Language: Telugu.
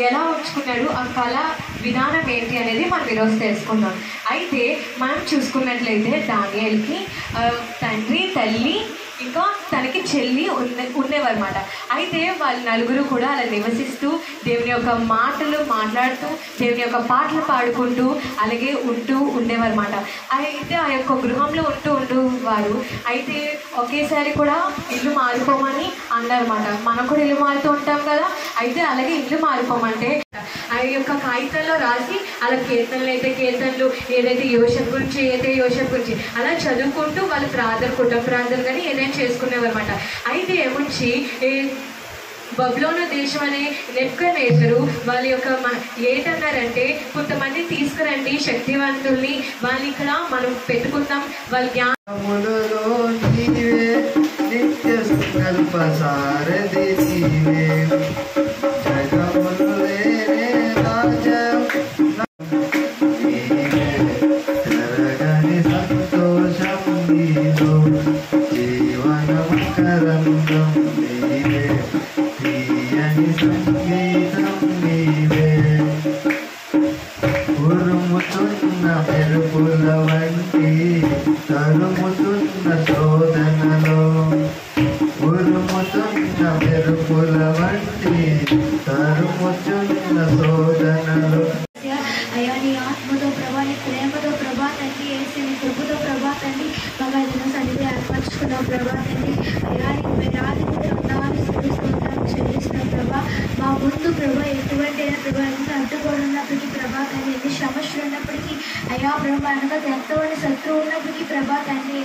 ఎలా ఉంచుకున్నాడు, ఆ కళ విధానం ఏంటి అనేది మనం ఈరోజు తెలుసుకుందాం. అయితే మనం చూసుకున్నట్లయితే దానియేలుకి తండ్రి, తల్లి, ఇంకా తనకి చెల్లి ఉండేవారన్నమాట. అయితే వాళ్ళ నలుగురు కూడా అలా నివసిస్తూ దేవుని యొక్క మాటలు మాట్లాడుతూ దేవుని యొక్క పాటలు పాడుకుంటూ అలాగే ఉండేవారన్నమాట. అయితే ఆ యొక్క గృహంలో ఉంటూ వారు అయితే ఒకేసారి కూడా ఇల్లు మారిపోమని అన్నారన్నమాట. మనం కూడా ఇల్లు మారుతూ ఉంటాం కదా. అయితే అలాగే ఇల్లు మారిపోమంటే ఆ యొక్క కాగితాల్లో రాసి అలా కీర్తనలు అయితే కీర్తనలు, ఏదైతే యోషం గురించి అయితే యోషం గురించి అలా చదువుకుంటూ వాళ్ళు కుటుంబ ప్రార్థన కానీ ఏదైనా చేసుకునేవారు అనమాట. అయితే ఏముంచి బబులోను దేశం అనే నెబుకద్నెజరు వాళ్ళ యొక్క ఏంటన్నారంటే, కొంతమంది తీసుకురండి శక్తివంతుల్ని, వాళ్ళు ఇక్కడ మనం పెట్టుకుందాం, వాళ్ళ మెరుపుల వంటి తరుముచున్న శోధనలు. అయ్యా నీ ఆత్మతో ప్రభా, నీ ప్రేమతో ప్రభా తండ్రి, వేసి నీ కృపతో ప్రభా తండ్రి మమ్మల్ని సన్నిధి ఏర్పరచుకున్నావు ప్రభా తండ్రి. అయ్యా నీకు వేలాది వందనాలు స్తోత్రాలు చెల్లిస్తున్నావు ప్రభా. మా ముందు ప్రభా ఎటువంటి ప్రభా ఎంత అడ్డుకోడు ఉన్నప్పటికీ ప్రభా తండ్రి, ఎన్ని సమస్యలు ఉన్నప్పటికీ అయ్యా ప్రభా అనగా ఎంతమంది శత్రువు ఉన్నప్పటికీ ప్రభా తండ్రి